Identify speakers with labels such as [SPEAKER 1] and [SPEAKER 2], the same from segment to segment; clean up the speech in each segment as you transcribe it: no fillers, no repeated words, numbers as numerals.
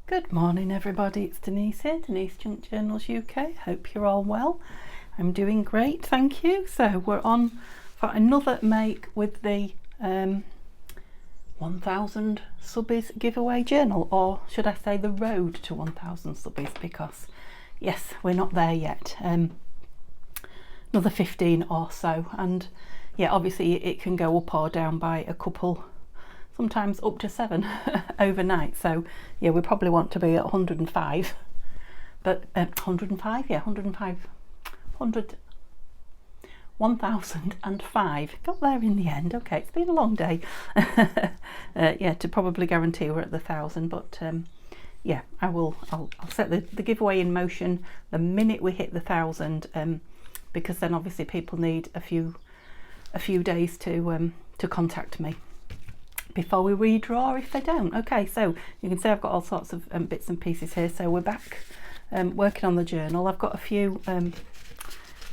[SPEAKER 1] Good morning everybody, it's Denise here, Denise Junk Journals UK. Hope you're all well. I'm doing great, thank you. So we're on for another make with the 1000 subbies giveaway journal, or should I say the road to 1000 subbies, because yes, we're not there yet. Another 15 or so, and yeah, obviously it can go up or down by a couple, sometimes up to 7 overnight. So yeah, we probably want to be at 105, but 105, yeah, 1005, got there in the end. Okay, it's been a long day. Yeah, to probably guarantee we're at the 1000, but yeah, I'll set the giveaway in motion the minute we hit the 1000, because then obviously people need a few days to contact me before we redraw if they don't. Okay, so you can see I've got all sorts of bits and pieces here. So we're back working on the journal. I've got a few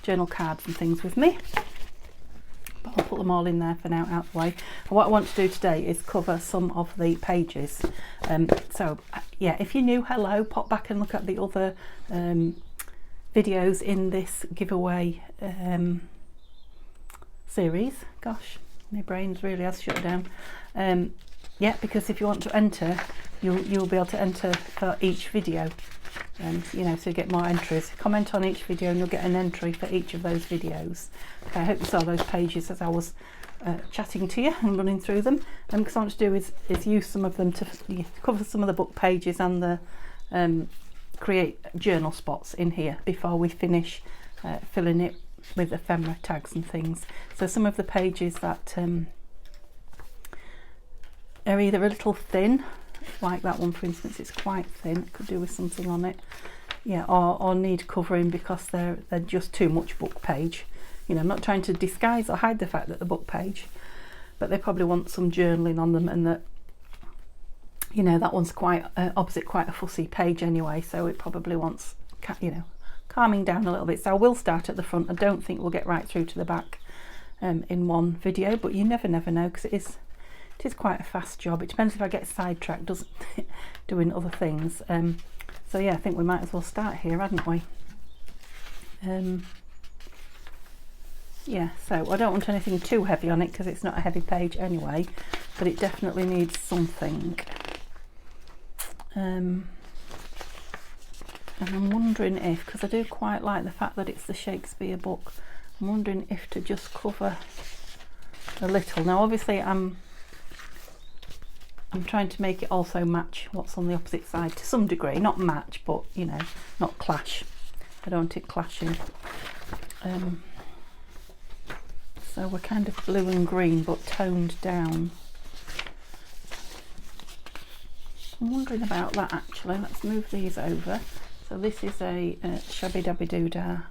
[SPEAKER 1] journal cards and things with me, but I'll put them all in there for now, out of the way. And what I want to do today is cover some of the pages. So yeah, if you're new, hello, pop back and look at the other videos in this giveaway series. Gosh, my brain's really has shut down. Yeah, because if you want to enter, you'll be able to enter for each video, you know, to get more entries. Comment on each video and you'll get an entry for each of those videos. Okay, I hope you saw those pages as I was chatting to you and running through them. And because what I want to do is use some of them to cover some of the book pages and the create journal spots in here before we finish filling it with ephemera tags and things. So some of the pages that are either a little thin, like that one for instance, it's quite thin, could do with something on it, yeah, or need covering because they're just too much book page. You know, I'm not trying to disguise or hide the fact that the book page, but they probably want some journaling on them, and that, you know, that one's quite opposite quite a fussy page anyway, so it probably wants, you know, calming down a little bit. So I will start at the front. I don't think we'll get right through to the back in one video, but you never know, because it is quite a fast job. It depends if I get sidetracked doing other things. So yeah, I think we might as well start here, hadn't we? Yeah, so I don't want anything too heavy on it because it's not a heavy page anyway, but it definitely needs something. And I'm wondering if, because I do quite like the fact that it's the Shakespeare book, I'm wondering if to just cover a little. Now obviously I'm trying to make it also match what's on the opposite side to some degree, not match, but you know, not clash. I don't want it clashing. So we're kind of blue and green but toned down. I'm wondering about that actually. Let's move these over. So this is a Shabby Dabby Doodah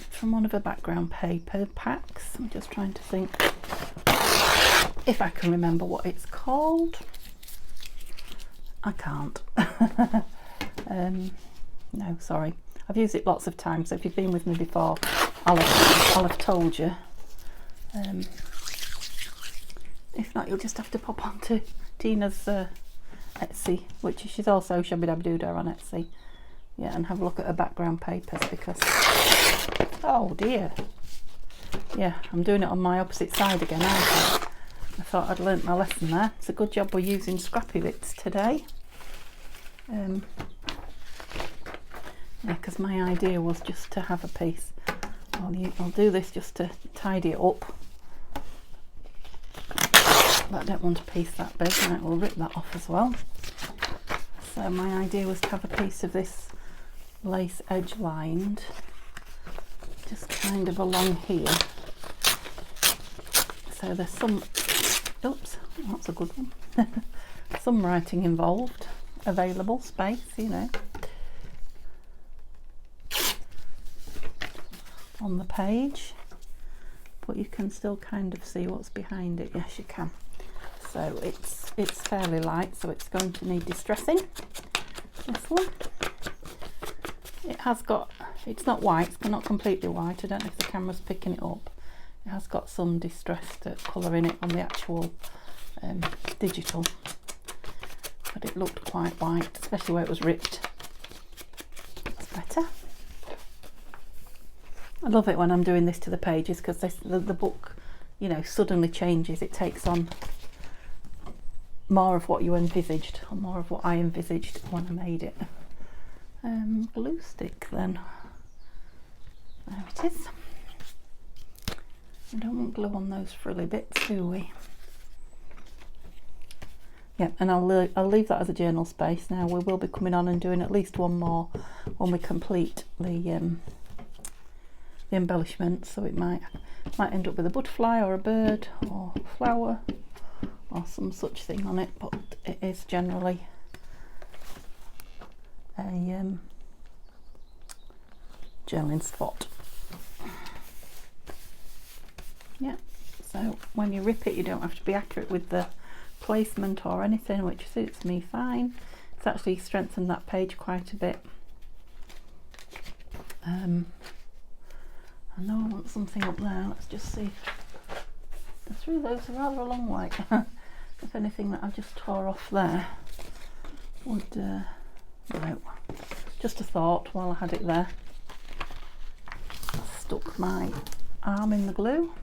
[SPEAKER 1] from one of the background paper packs. I'm just trying to think if I can remember what it's called. I can't. No, sorry. I've used it lots of times, so if you've been with me before, I'll have told you. If not, you'll just have to pop onto Tina's Etsy, which she's also Shabby Dabby Doodah on Etsy. Yeah, and have a look at her background papers, because oh dear, yeah, I'm doing it on my opposite side again, aren't I? I thought I'd learnt my lesson there. It's a good job we're using scrappy bits today. Yeah, because my idea was just to have a piece. I'll do this just to tidy it up, but I don't want a piece that big. Right, we'll rip that off as well. So my idea was to have a piece of this lace edge lined, just kind of along here. So there's some, oops, that's a good one. Some writing involved, available space, you know, on the page, but you can still kind of see what's behind it. Yes, you can. So it's fairly light, so it's going to need distressing. This one, it has got, it's not white, it's not completely white. I don't know if the camera's picking it up. It has got some distressed colour in it on the actual digital. but it looked quite white, especially where it was ripped. That's better. I love it when I'm doing this to the pages, because the book, you know, suddenly changes. It takes on more of what you envisaged, or more of what I envisaged when I made it. Glue stick then. There it is. We don't want glue on those frilly bits, do we? Yeah, and I'll leave that as a journal space. Now we will be coming on and doing at least one more when we complete the embellishment. So it might end up with a butterfly or a bird or a flower or some such thing on it, but it is generally a journaling spot. Yeah, so when you rip it, you don't have to be accurate with the placement or anything, which suits me fine. It's actually strengthened that page quite a bit. I know I want something up there. Let's just see. The through those are rather a long way. If anything that I just tore off there would no, just a thought while I had it there. I stuck my arm in the glue.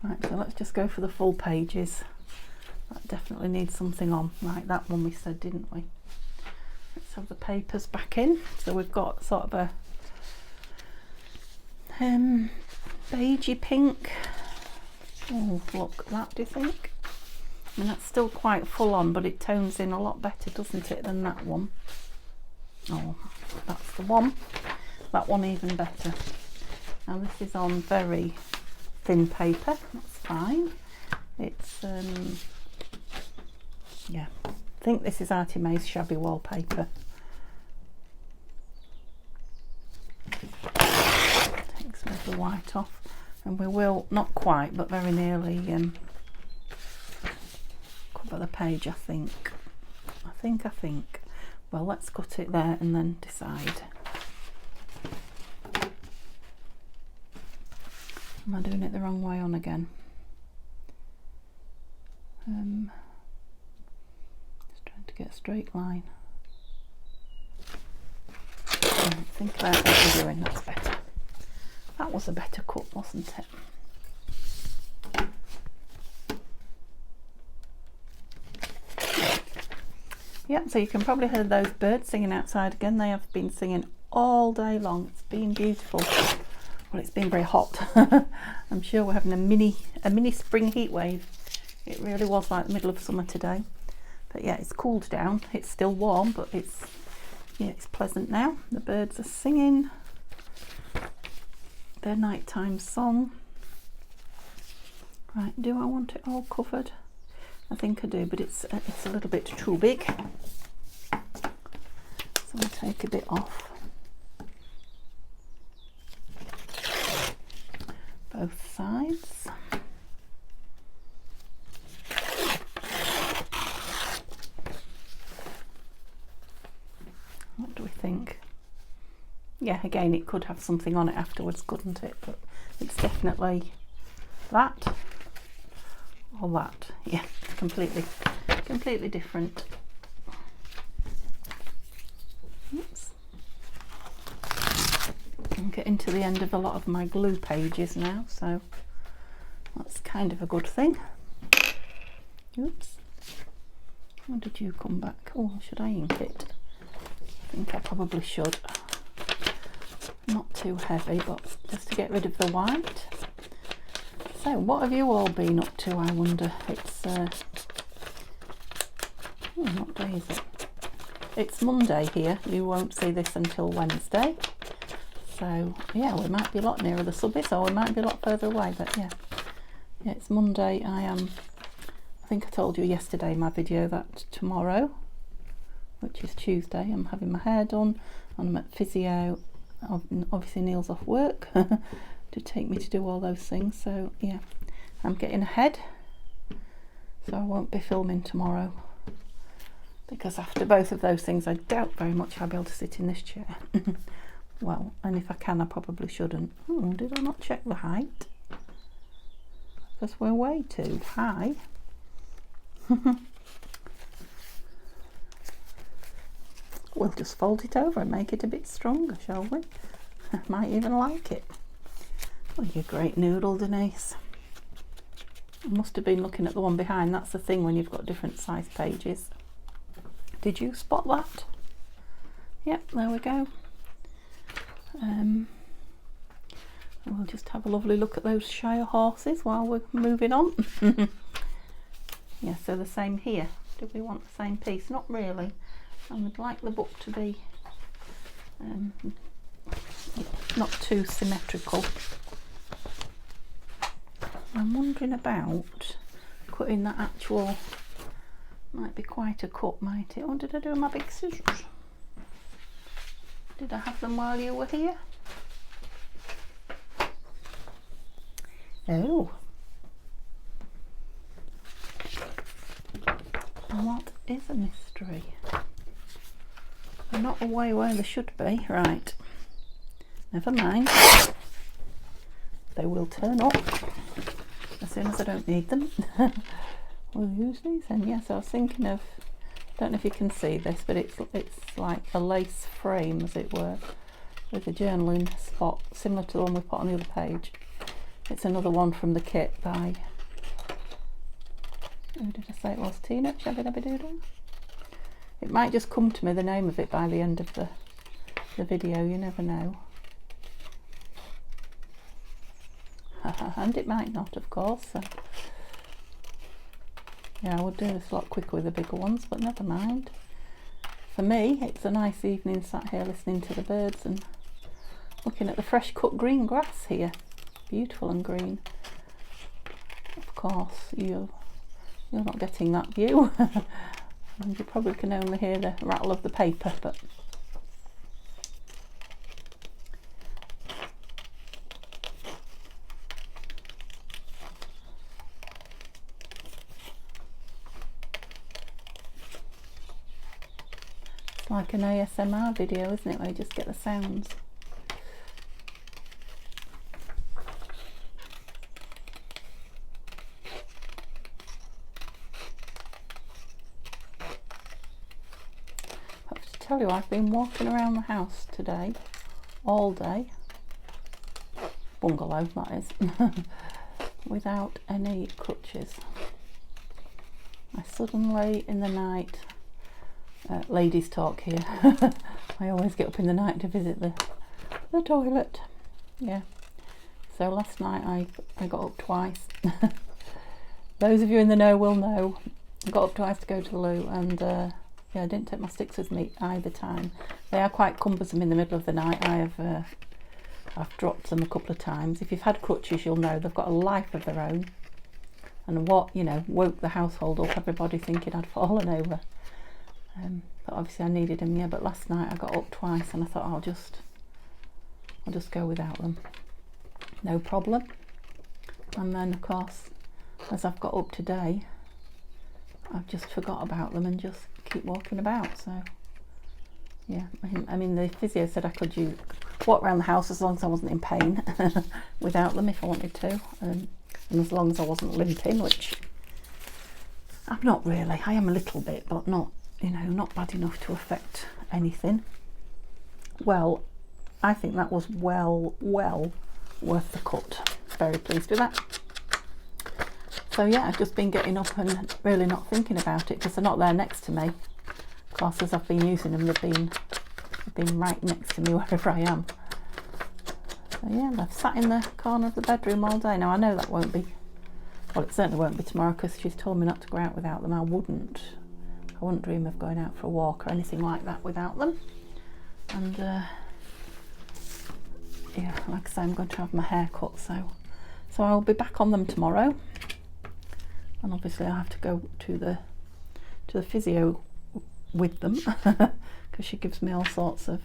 [SPEAKER 1] Right, so let's just go for the full pages. That definitely needs something on. Right, that one we said, didn't we? Let's have the papers back in. So we've got sort of a beigey pink. Oh, look at that, do you think? I mean, that's still quite full on, but it tones in a lot better, doesn't it, than that one? Oh, that's the one. That one even better. Now this is on very thin paper, that's fine. It's yeah, I think this is Artie May's Shabby Wallpaper. Take some of the white off, and we will, not quite, but very nearly cover the page, I think. I think. Well, let's cut it there and then decide. Am I doing it the wrong way on again? Just trying to get a straight line. Think about what you're doing, that's better. That was a better cut, wasn't it? Yeah, so you can probably hear those birds singing outside again. They have been singing all day long. It's been beautiful. Well, it's been very hot. I'm sure we're having a mini spring heat wave. It really was like the middle of summer today. But yeah, it's cooled down. It's still warm, but it's pleasant now. The birds are singing their nighttime song. Right, do I want it all covered? I think I do, but it's a little bit too big. So I'll take a bit off. Both sides. What do we think? Yeah, again, it could have something on it afterwards, couldn't it? But it's definitely that or that. Yeah, completely different. Oops. I'm getting to the end of a lot of my glue pages now, so that's kind of a good thing. Oops. When did you come back? Oh, should I ink it? I think I probably should. Not too heavy, but just to get rid of the white. So, what have you all been up to, I wonder? It's, what day is it? It's Monday here. You won't see this until Wednesday. So, yeah, we might be a lot nearer the subbies, or we might be a lot further away, but yeah. Yeah, it's Monday. I think I told you yesterday in my video that tomorrow, which is Tuesday, I'm having my hair done, and I'm at physio. Obviously Neil's off work to take me to do all those things, so yeah, I'm getting ahead, so I won't be filming tomorrow, because after both of those things I doubt very much I'll be able to sit in this chair. Well, and if I can, I probably shouldn't. Oh, did I not check the height? Because we're way too high. just fold it over and make it a bit stronger, shall we? Might even like it. Oh, you great noodle, Denise. I must have been looking at the one behind. That's the thing when you've got different size pages. Did you spot that? Yep, there we go. And we'll just have a lovely look at those Shire horses while we're moving on. Yeah, so the same here. Do we want the same piece? Not really. I would like the book to be not too symmetrical. I'm wondering about cutting that actual, might be quite a cut, might it? Or did I do my big scissors? Did I have them while you were here? Oh. What is a mystery? They're not away where they should be. Right. Never mind. They will turn up as soon as I don't need them. We'll use these. And yes, I was thinking of, don't know if you can see this, but it's like a lace frame, as it were, with a journaling spot similar to the one we put on the other page. It's another one from the kit by, who did I say it was? Tina? Shabby Dabby Doodle? It might just come to me, the name of it, by the end of the video, you never know. And it might not, of course. So. Yeah, I would do this a lot quicker with the bigger ones, but never mind. For me, it's a nice evening sat here listening to the birds and looking at the fresh cut green grass here. Beautiful and green. Of course, you're not getting that view. And you probably can only hear the rattle of the paper, but it's like an ASMR video, isn't it, where you just get the sounds. Tell you, I've been walking around the house today, all day, bungalow that is, without any crutches. I suddenly in the night, ladies talk here, I always get up in the night to visit the toilet. Yeah, so last night I got up twice. Those of you in the know will know. I got up twice to go to the loo, and yeah, I didn't take my sticks with me either time. They are quite cumbersome in the middle of the night. I've dropped them a couple of times. If you've had crutches, you'll know they've got a life of their own. And what, you know, woke the household up, everybody thinking I'd fallen over. But obviously I needed them, yeah. But last night I got up twice and I thought I'll just go without them. No problem. And then of course, as I've got up today, I've just forgot about them and just keep walking about. So yeah, I mean the physio said I could walk around the house as long as I wasn't in pain without them if I wanted to, and as long as I wasn't limping, which I'm not really. I am a little bit, but not, you know, not bad enough to affect anything. Well, I think that was well worth the cut. Very pleased with that. So yeah, I've just been getting up and really not thinking about it because they're not there next to me. Of course, as I've been using them, they've been right next to me wherever I am. So yeah, they've sat in the corner of the bedroom all day. Now I know that won't be, well, it certainly won't be tomorrow because she's told me not to go out without them. I wouldn't dream of going out for a walk or anything like that without them. And yeah, like I say, I'm going to have my hair cut, so I'll be back on them tomorrow. And obviously I have to go to the physio with them because she gives me all sorts of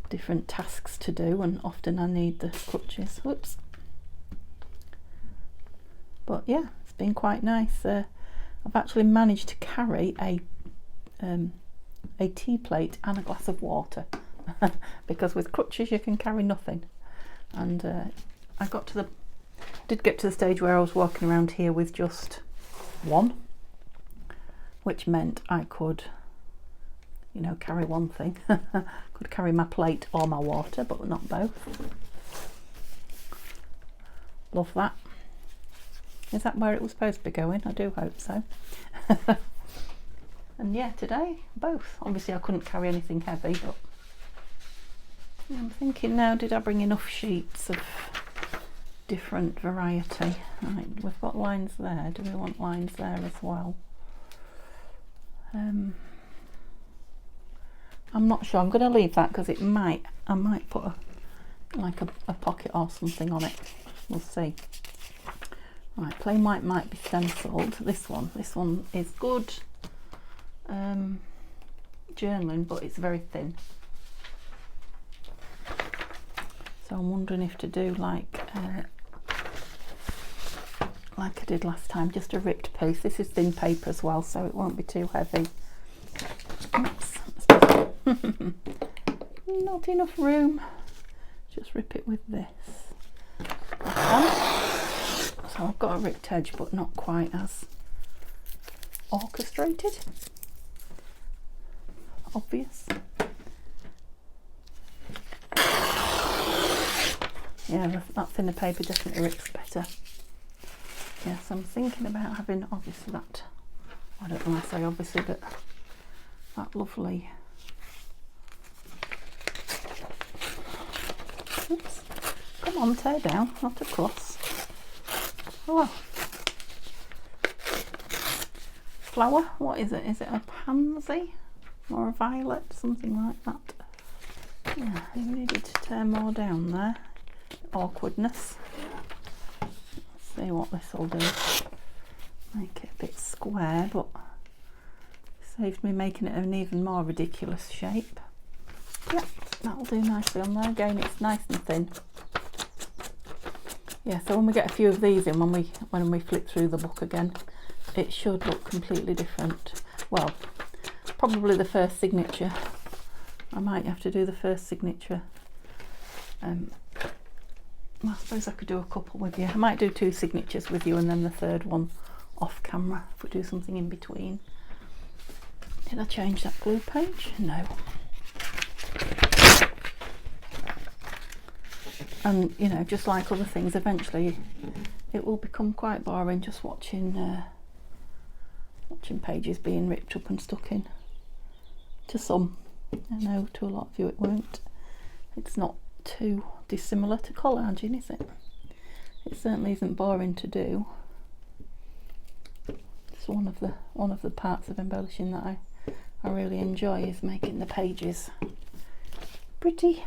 [SPEAKER 1] different tasks to do, and often I need the crutches. Whoops. But yeah, it's been quite nice. I've actually managed to carry a tea plate and a glass of water because with crutches you can carry nothing. And I did get to the stage where I was walking around here with just one, which meant I could you know, carry one thing. Could carry my plate or my water, but not both. Love that. Is that where it was supposed to be going? I do hope so. And yeah, today, both. Obviously I couldn't carry anything heavy, but I'm thinking now, did I bring enough sheets of different variety? Right, we've got lines there. Do we want lines there as well? I'm not sure. I'm going to leave that because I might put a pocket or something on it. We'll see. Right, plain white might be stenciled. This one is good journaling, but it's very thin. So I'm wondering if to do like I did last time, just a ripped piece. This is thin paper as well, so it won't be too heavy. Oops. Not enough room. Just rip it with this. So I've got a ripped edge, but not quite as orchestrated. Obvious. Yeah, that thinner paper definitely rips better. Yes, I'm thinking about having, obviously, that, I don't know why I say obviously, but that lovely, oops, come on, tear down, not across. Oh, flower, what is it? Is it a pansy or a violet, something like that? Yeah, I needed to tear more down there. Awkwardness. Let's see what this will do. Make it a bit square, but saved me making it an even more ridiculous shape. Yep, that'll do nicely on there. Again, it's nice and thin. Yeah, so when we get a few of these in, when we flip through the book again, it should look completely different. Well, probably the first signature. I might have to do the first signature. I suppose I could do a couple with you. I might do 2 signatures with you and then the third one off camera if we do something in between. Did I change that glue page? No. And you know, just like other things, eventually it will become quite boring just watching pages being ripped up and stuck in. To some, I know to a lot of you it won't. It's not too dissimilar to collaging, is it? It certainly isn't boring to do. It's one of the parts of embellishing that I really enjoy, is making the pages pretty.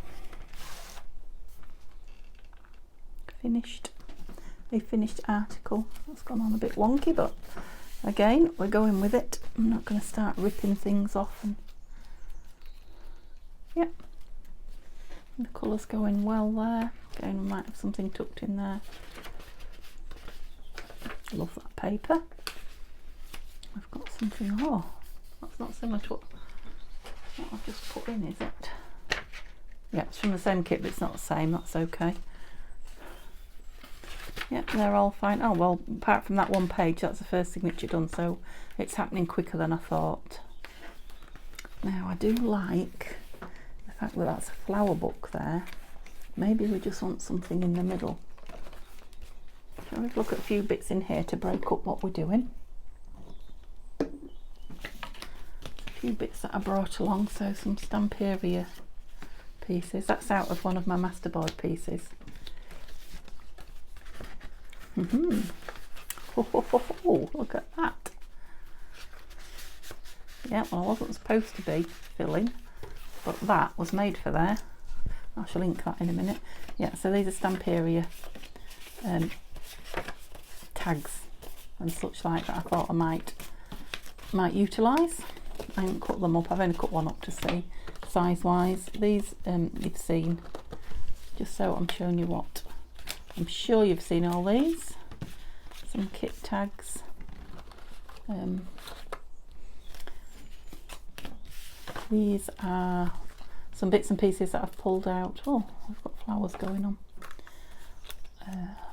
[SPEAKER 1] Finished. A finished article. That's gone on a bit wonky, but again, we're going with it. I'm not going to start ripping things off. And yep. The colour's going well there. Again, we might have something tucked in there. Love that paper. I've got something, oh, that's not similar to what I've just put in, is it? Yeah, it's from the same kit, but it's not the same, that's okay. Yep, they're all fine. Oh, well, apart from that one page, that's the first signature done, so it's happening quicker than I thought. Now, I do like the fact that that's a flower book there. Maybe we just want something in the middle. Shall we look at a few bits in here to break up what we're doing? A few bits that I brought along, so some Stamperia pieces. That's out of one of my masterboard pieces. Oh, look at that. Yeah, well, I wasn't supposed to be filling, but that was made for there. I shall link that in a minute. Yeah, so these are Stamperia tags and such like that I thought I might utilise. I haven't cut them up, I've only cut one up to see size wise. These you've seen, just so I'm showing you what. I'm sure you've seen all these. Some kit tags. These are some bits and pieces that I've pulled out. Oh, I've got flowers going on.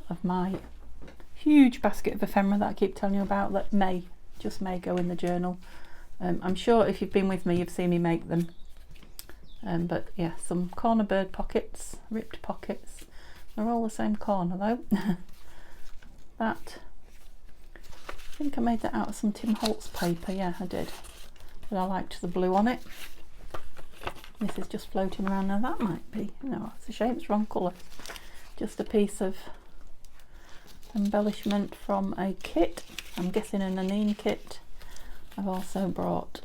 [SPEAKER 1] Of my huge basket of ephemera that I keep telling you about, that may go in the journal. I'm sure if you've been with me, you've seen me make them. But yeah, some corner bird pockets, ripped pockets. They're all the same corner though. That, I think I made that out of some Tim Holtz paper. Yeah, I did. But I liked the blue on it. This is just floating around now. That might be, no, it's a shame it's wrong colour. Just a piece of embellishment from a kit. I'm guessing a Nanine kit. I've also brought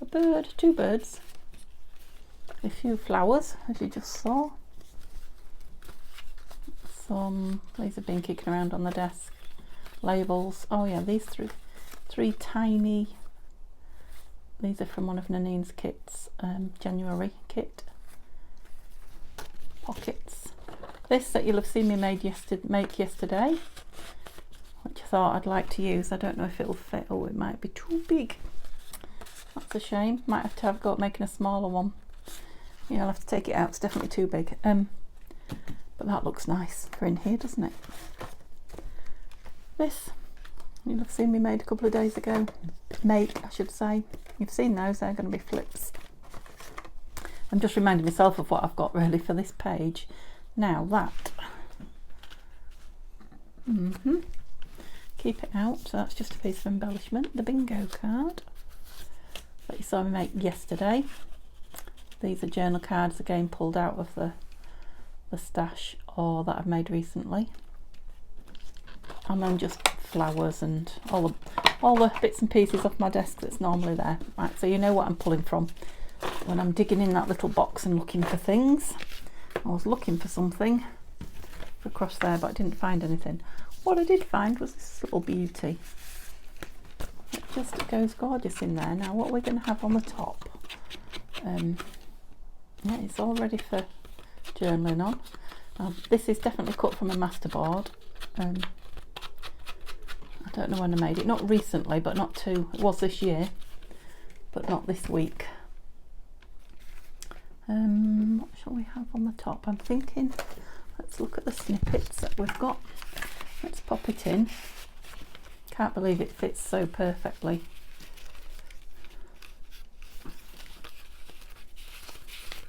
[SPEAKER 1] a bird, 2 birds, a few flowers, as you just saw. These have been kicking around on the desk. Labels. Oh yeah, these three tiny. These are from one of Nanine's kits, January kit. Pockets. This that you'll have seen me make yesterday, which I thought I'd like to use. I don't know if it'll fit. Oh, it might be too big. That's a shame. Might have to have a go at making a smaller one. Yeah, I'll have to take it out. It's definitely too big. But that looks nice for in here, doesn't it? This, you'll have seen me made a couple of days ago. Make, I should say. You've seen those, they're going to be flips. I'm just reminding myself of what I've got really for this page. Now that. Keep it out, so that's just a piece of embellishment. The bingo card that you saw me make yesterday. These are journal cards again pulled out of the stash or that I've made recently. And then just flowers and all the bits and pieces off my desk that's normally there. Right, so you know what I'm pulling from when I'm digging in that little box and looking for things. I was looking for something across there, but I didn't find anything. What I did find was this little beauty. It just goes gorgeous in there. Now what we're going to have on the top, yeah, it's all ready for journaling on. This is definitely cut from a masterboard. I don't know when I made it, not recently, but not too, it was this year, but not this week. What shall we have on the top? I'm thinking, let's look at the snippets that we've got. Let's pop it in. Can't believe it fits so perfectly.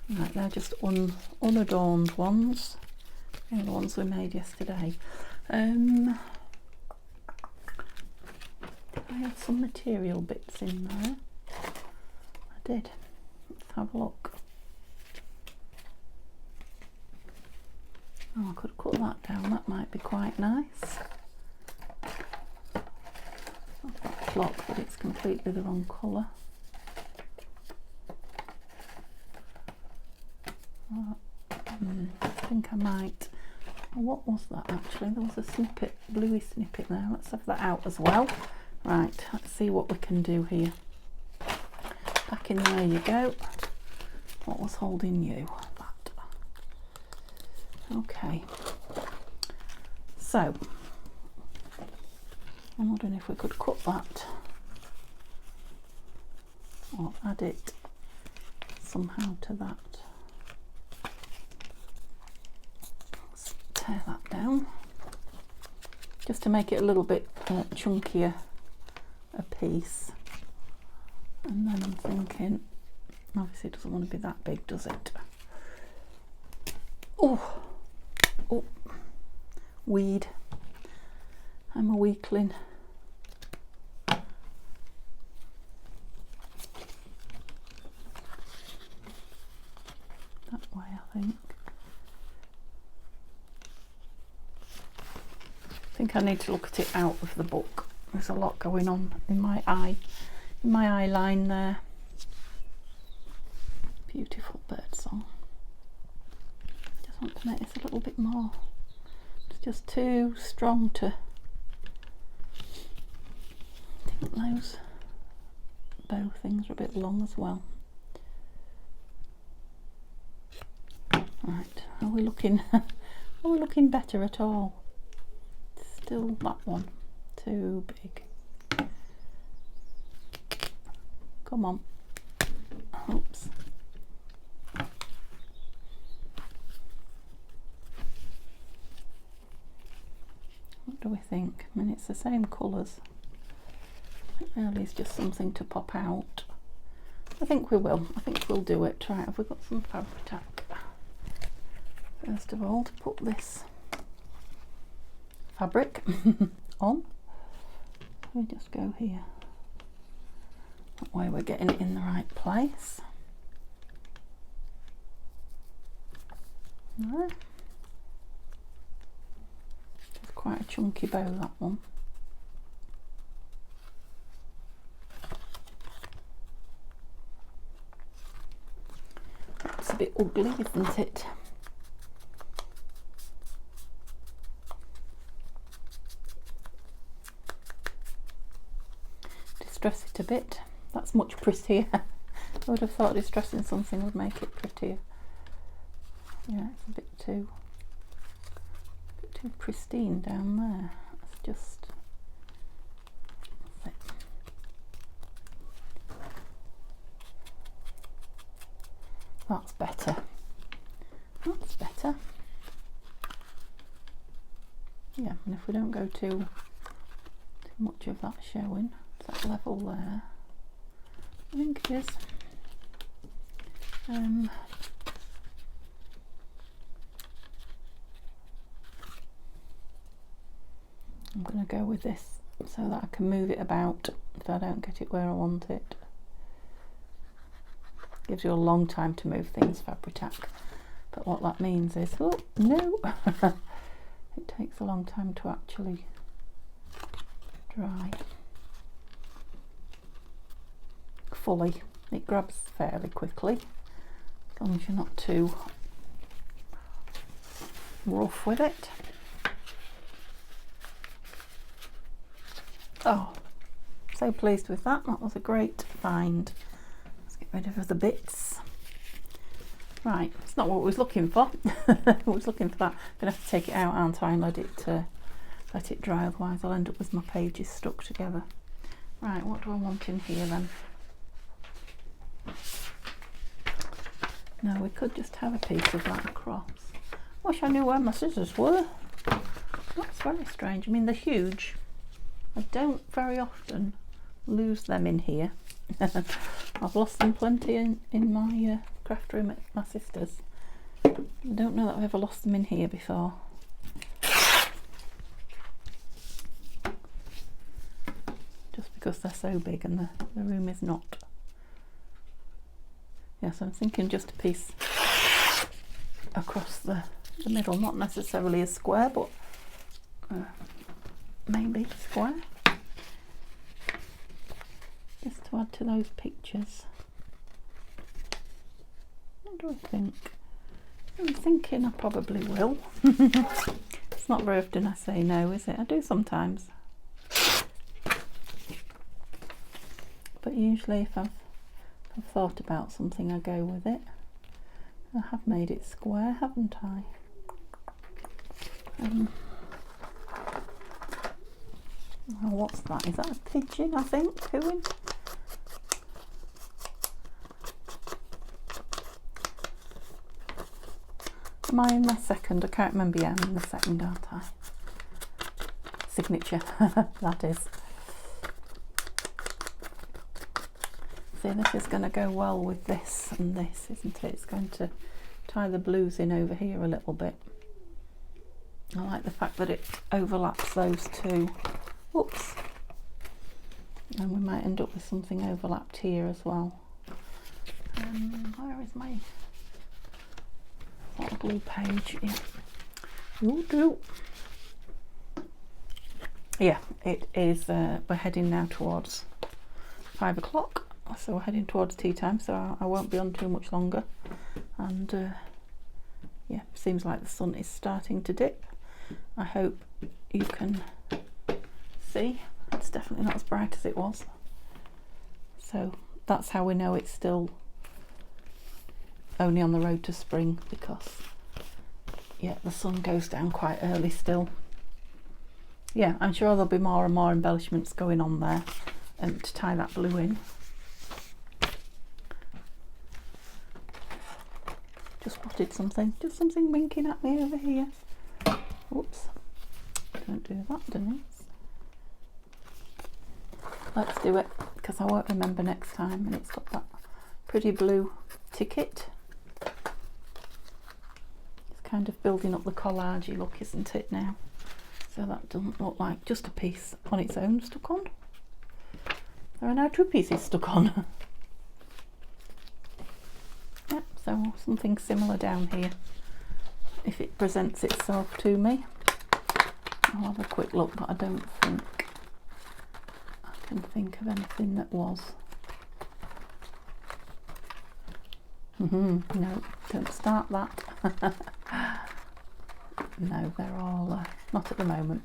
[SPEAKER 1] Right, they're just unadorned ones. They're the ones we made yesterday. Did I have some material bits in there? I did. Let's have a look. Oh, I could cut that down. That might be quite nice. I've got a clock, but it's completely the wrong colour. I think I might. Oh, what was that actually? There was a snippet, bluey snippet there. Let's have that out as well. Right, let's see what we can do here. Back in there you go. What was holding you? That. Okay. So, I'm wondering if we could cut that or add it somehow to that. Let's tear that down just to make it a little bit chunkier a piece. And then I'm thinking, obviously it doesn't want to be that big, does it? Oh, weed. I'm a weakling. That way, I think. I think I need to look at it out of the book. There's a lot going on in my eye line there. Beautiful bird song. Just want to make this a little bit more. It's just too strong to. I think those bow things are a bit long as well. Right, are we looking better at all? Still that one too big. Come on. Oops. What do we think? I mean, it's the same colours. really is just something to pop out. I think we will. I think we'll do it. Right, have we got some Fabri-Tac? First of all, to put this fabric on, we just go here. That way we're getting it in the right place. There. It's quite a chunky bow, that one. It's a bit ugly, isn't it? Distress it a bit. That's much prettier. I would have thought distressing something would make it prettier. Yeah, it's a bit too pristine down there. It's just that's better. That's better. Yeah, and if we don't go too much of that showing, that level there, I think it is. I'm going to go with this so that I can move it about if I don't get it where I want it. Gives you a long time to move things, Fabri-Tac, but what that means is, oh no, it takes a long time to actually dry fully. It grabs fairly quickly as long as you're not too rough with it. Oh, so pleased with that. That was a great find. Let's get rid of the bits. Right, it's not what we was looking for. I was looking for that. I'm gonna have to take it out, aren't I, and let it dry, otherwise I'll end up with my pages stuck together. Right, what do I want in here then? No, we could just have a piece of that across. Wish I knew where my scissors were. That's very strange. I mean, they're huge. I don't very often lose them in here. I've lost them plenty in my craft room at my sister's. I don't know that I've ever lost them in here before. Just because they're so big and the room is not. Yeah, so I'm thinking just a piece across the middle, not necessarily a square, but maybe square, just to add to those pictures. What do I think? I'm thinking I probably will. It's not very often I say no, is it? I do sometimes, but usually if I've thought about something, I go with it. I have made it square, haven't I? Oh, what's that? Is that a pigeon, I think, cooing? Am I in my second? I can't remember. Yeah, I'm in the second, aren't I? Signature, that is. See, this is going to go well with this and this, isn't it? It's going to tie the blues in over here a little bit. I like the fact that it overlaps those two. Whoops. And we might end up with something overlapped here as well. Where is my little blue page? Yeah, it is. We're heading now towards 5 o'clock. So we're heading towards tea time, so I won't be on too much longer. And yeah, seems like the sun is starting to dip. I hope you can see. It's definitely not as bright as it was. So that's how we know it's still only on the road to spring, because yeah, the sun goes down quite early still. Yeah, I'm sure there'll be more and more embellishments going on there and to tie that blue in. Just spotted something, just something winking at me over here. Whoops, don't do that, Denise. let's do it, because I won't remember next time. And it's got that pretty blue ticket. It's kind of building up the collagey look, isn't it now? So that doesn't look like just a piece on its own stuck on. There are now 2 pieces stuck on. Yep, so something similar down here, if it presents itself to me. I'll have a quick look, but I don't think I can think of anything that was. No, don't start that. No, they're all not at the moment.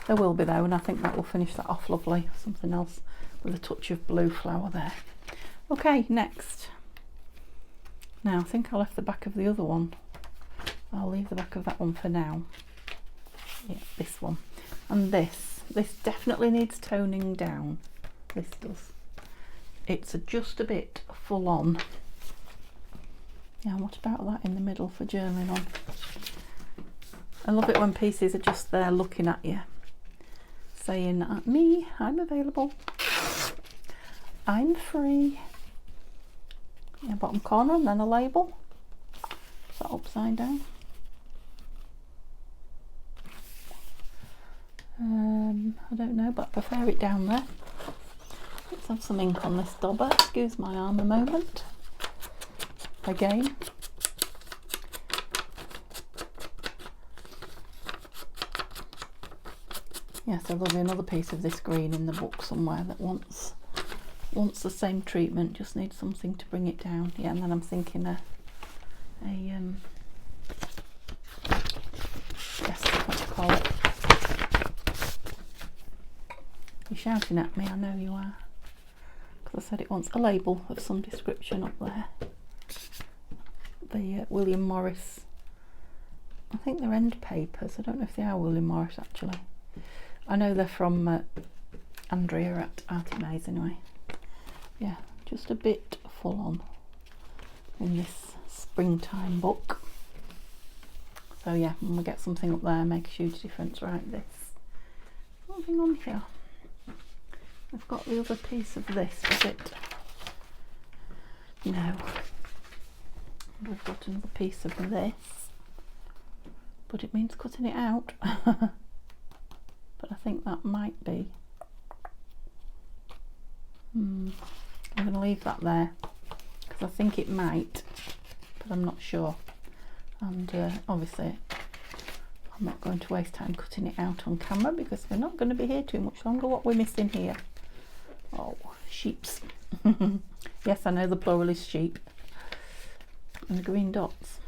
[SPEAKER 1] There will be though, and I think that will finish that off lovely. Something else with a touch of blue flower there. Okay, next. Now I think I left the back of the other one. I'll leave the back of that one for now. Yeah, this one. And this definitely needs toning down. This does. It's just a bit full on. Yeah, what about that in the middle for journaling on? I love it when pieces are just there looking at you, saying, at me, I'm available, I'm free. Yeah, bottom corner, and then a label. Is that upside down? I don't know, but I prefer it down there. Let's have some ink on this dauber. Excuse my arm a moment. Again. Yes, there'll be another piece of this green in the book somewhere that wants the same treatment, just needs something to bring it down. Yeah, and then I'm thinking yes, what do you call it? You're shouting at me, I know you are, because I said it wants a label of some description up there. The William Morris, I think they're end papers. I don't know if they are William Morris actually. I know they're from Andrea at Artie Maze anyway. Yeah, just a bit full on in this springtime book. So yeah, when we get something up there, make a huge difference. Right, this. Something on here. I've got the other piece of this, is it? No. We've got another piece of this, but it means cutting it out. But I think that might be. I'm going to leave that there because I think it might, but I'm not sure. And obviously I'm not going to waste time cutting it out on camera because we're not going to be here too much longer. What we're missing here? Oh, sheeps. Yes, I know the plural is sheep. And the green dots.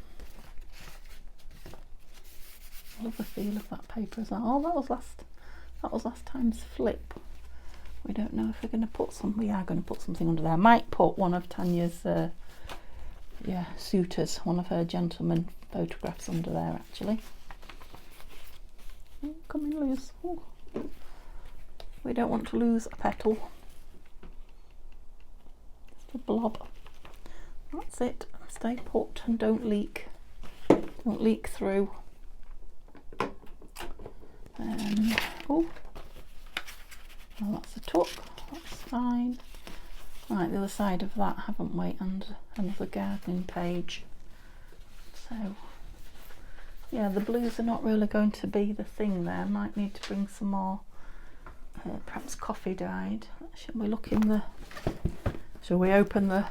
[SPEAKER 1] I love the feel of that paper as well. Oh, that was last time's flip. We don't know if we're going to put some. We are going to put something under there. I might put one of Tanya's suitors, one of her gentleman photographs under there actually. Oh, coming loose. Oh. We don't want to lose a petal. Just a blob. That's it. Stay put and don't leak. Don't leak through. Oh, well, that's a tuck. That's fine. Right, the other side of that, haven't we? And another gardening page. So, yeah, the blues are not really going to be the thing there. Might need to bring some more, perhaps coffee dyed. Shall we look in the? Shall we open the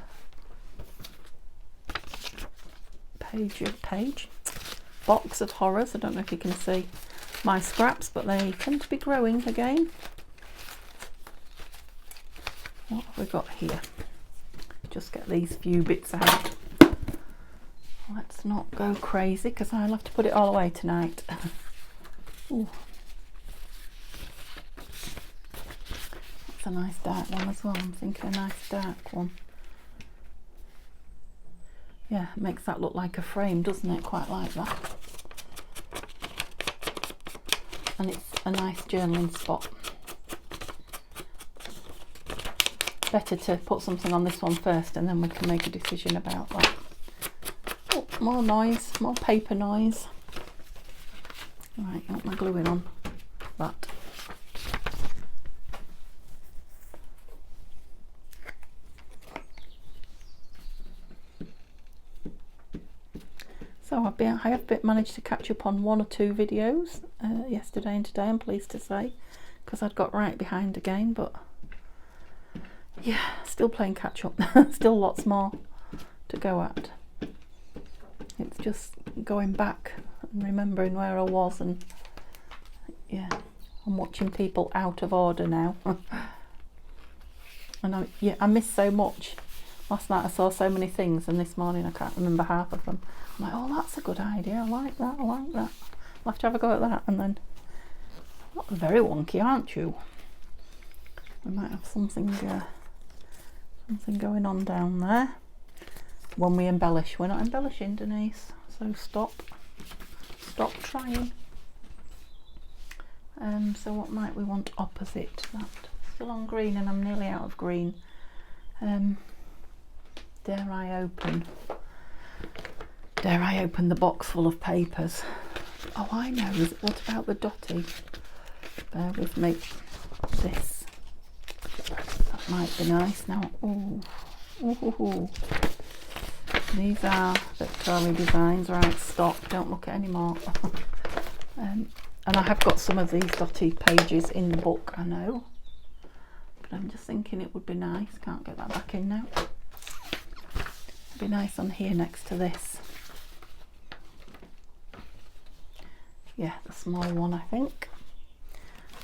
[SPEAKER 1] box of horrors? I don't know if you can see my scraps, but they tend to be growing again. What have we got here? Just get these few bits out. Let's not go crazy because I'll have to put it all away tonight. Ooh. That's a nice dark one as well. I'm thinking a nice dark one. Yeah, it makes that look like a frame, doesn't it? Quite like that. And it's a nice journaling spot. Better to put something on this one first and then we can make a decision about that. Oh, more noise, more paper noise. Right, got my gluing on that. So I have managed to catch up on 1 or 2 videos yesterday and today, I'm pleased to say, because I'd got right behind again, but yeah, still playing catch up. Still lots more to go at. It's just going back and remembering where I was, and yeah, I'm watching people out of order now. And I miss so much. Last night I saw so many things, and this morning I can't remember half of them. I'm like, oh, that's a good idea, I like that, I like that. I'll have to have a go at that. And then, oh, very wonky, aren't you? We might have something going on down there when we embellish. We're not embellishing, Denise, so stop trying. So what might we want opposite that? Still on green, and I'm nearly out of green. Dare I open the box full of papers? Oh, I know. What about the dotty? Bear with me. This. That might be nice. Now, ooh. These are Victoria designs. Right, stop. Don't look at any more. And I have got some of these dotty pages in the book, I know. But I'm just thinking it would be nice. Can't get that back in now. It'd be nice on here next to this. Yeah, the small one, I think.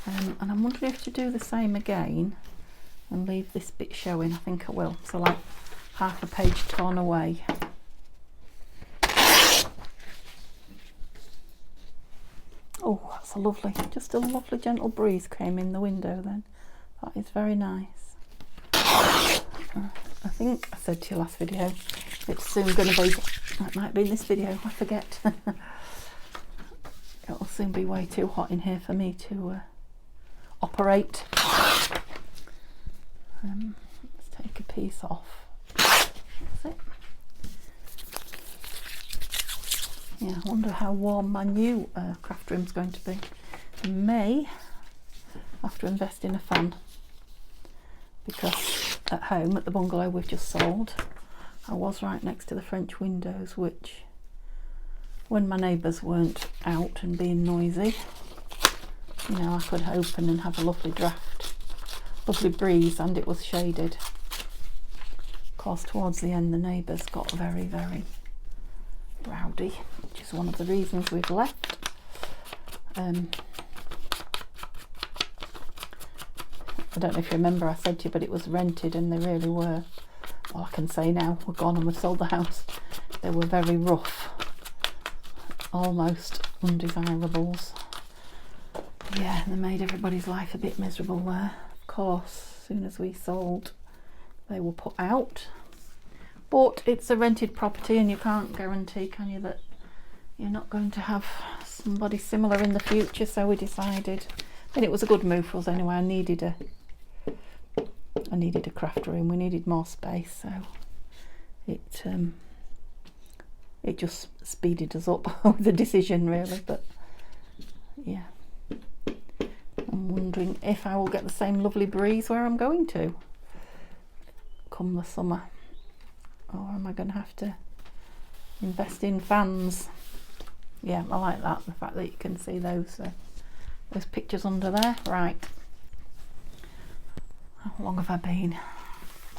[SPEAKER 1] And I'm wondering if to do the same again and leave this bit showing. I think I will. So like half a page torn away. Oh, that's a lovely, just a lovely gentle breeze came in the window then. That is very nice. I think I said to you last video, it's soon going to be, it might be in this video, I forget. It'll soon be way too hot in here for me to operate. Let's take a piece off. That's it. Yeah, I wonder how warm my new craft room's going to be. May have to invest in a fan, because at home at the bungalow we've just sold, I was right next to the French windows, which when my neighbours weren't out and being noisy, you know, I could open and have a lovely draft, lovely breeze, and it was shaded. Of course, towards the end the neighbours got very, very rowdy, which is one of the reasons we've left. I don't know if you remember, I said to you, but it was rented and they really were, well, I can say now, we're gone and we've sold the house. They were very rough, almost undesirables. Yeah, and they made everybody's life a bit miserable there. Of course, as soon as we sold, they were put out. But it's a rented property, and you can't guarantee, can you, that you're not going to have somebody similar in the future. So we decided, and it was a good move for us anyway. I needed a craft room. We needed more space, so it just speeded us up with the decision, really. But yeah, I'm wondering if I will get the same lovely breeze where I'm going to come the summer. Or am I going to have to invest in fans? Yeah, I like that, the fact that you can see those pictures under there. Right, how long have I been?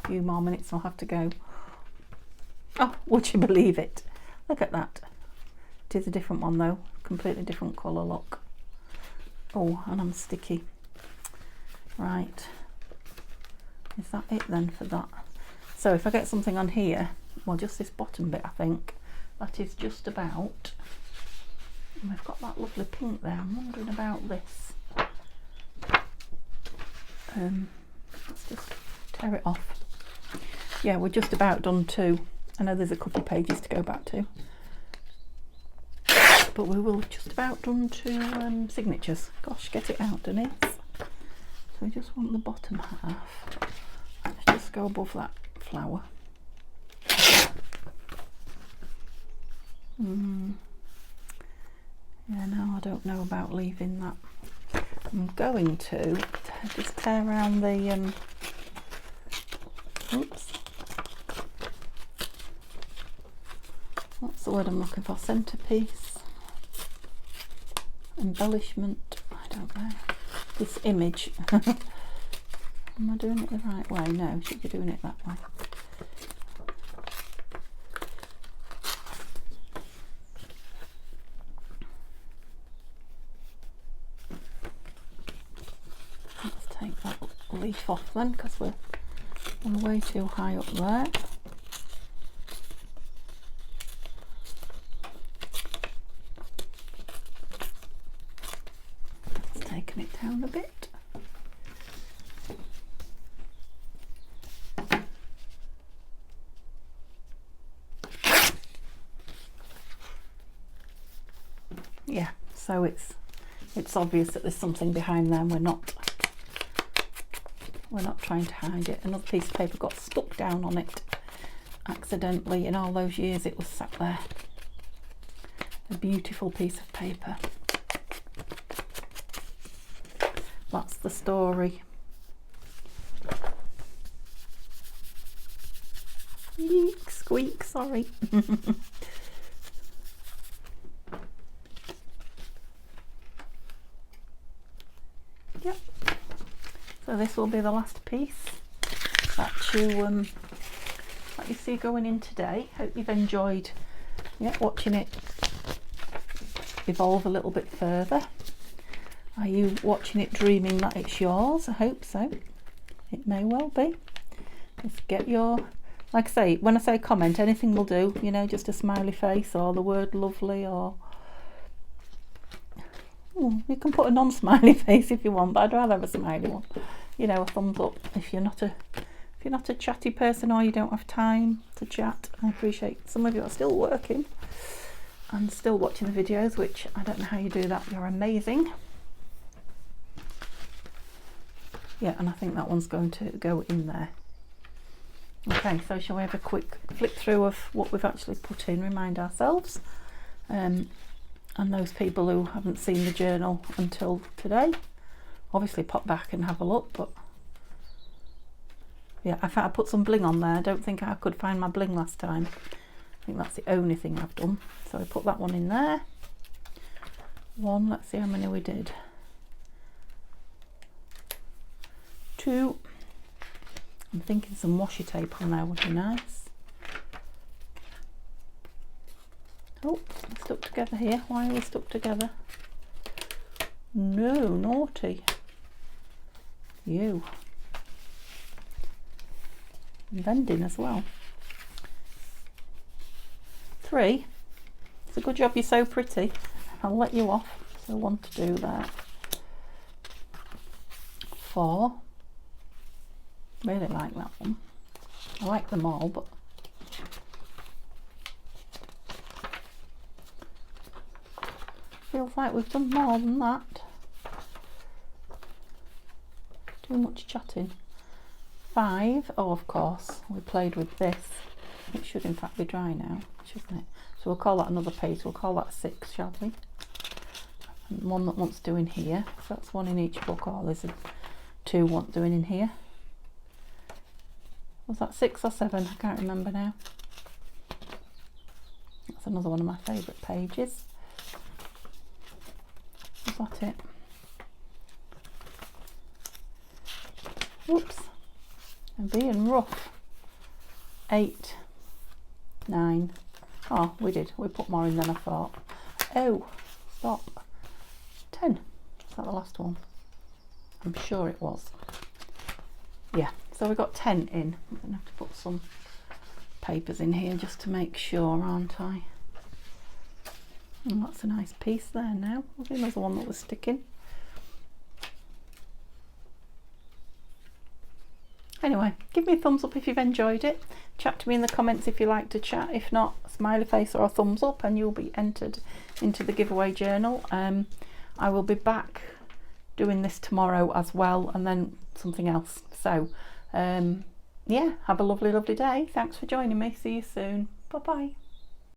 [SPEAKER 1] A few more minutes, I'll have to go. Oh, would you believe it? Look at that. It is a different one though, completely different colour, look. Oh, and I'm sticky. Right, is that it then for that? So if I get something on here, well, just this bottom bit, I think, that is just about, and we've got that lovely pink there. I'm wondering about this. Let's just tear it off. Yeah, we're just about done too. I know there's a couple of pages to go back to, but we will just about done to signatures. Gosh, get it out, Denise. So we just want the bottom half. Let's just go above that flower. Yeah, no, I don't know about leaving that. I'm going to just tear around the oops, that's the word I'm looking for? Centerpiece, embellishment, I don't know. This image. Am I doing it the right way? No, I should be doing it that way. Let's take that leaf off then, because we're way too high up there. It's taking it down a bit. Yeah, so it's obvious that there's something behind there, and we're not trying to hide it. Another piece of paper got stuck down on it accidentally in all those years it was sat there. A beautiful piece of paper. That's the story. Eek, squeak, sorry. Yep. So this will be the last piece that you see going in today. Hope you've enjoyed watching it evolve a little bit further. Are you watching it dreaming that it's yours? I hope so. It may well be. Just get your, like I say, when I say comment, anything will do, you know, just a smiley face or the word lovely, or you can put a non-smiley face if you want, but I'd rather have a smiley one. You know, a thumbs up if you're not a chatty person or you don't have time to chat. I appreciate some of you are still working and still watching the videos, which I don't know how you do that. You're amazing. Yeah, and I think that one's going to go in there. Okay, so shall we have a quick flip through of what we've actually put in, remind ourselves, and those people who haven't seen the journal until today, obviously pop back and have a look. But yeah, I thought I put some bling on there. I don't think I could find my bling last time. I think that's the only thing I've done. So I put that one in there. One, let's see how many we did. 2. I'm thinking some washi tape on there would be nice. Oh, we're stuck together here. Why are we stuck together? No, naughty. You. Bending as well. 3. It's a good job you're so pretty. I'll let you off. So 1 to do that. 4. Really like that one. I like them all, but feels like we've done more than that. Too much chatting. 5. Oh, of course, we played with this. It should in fact be dry now, shouldn't it? So we'll call that another piece. We'll call that 6, shall we? And one that wants doing here. So that's 1 in each book. Oh, there's 2 want doing in here. Was that 6 or 7? I can't remember now. That's another one of my favourite pages. Was that it? Whoops. I'm being rough. 8, 9. Oh, we did. We put more in than I thought. Oh, stop. 10. Is that the last one? I'm sure it was. Yeah. So we got 10 in. I'm going to have to put some papers in here just to make sure, aren't I? And that's a nice piece there now. I think there's the one that was sticking. Anyway, give me a thumbs up if you've enjoyed it. Chat to me in the comments if you like to chat. If not, a smiley face or a thumbs up and you'll be entered into the giveaway journal. I will be back doing this tomorrow as well, and then something else. So yeah, have a lovely day. Thanks for joining me. See you soon. Bye bye.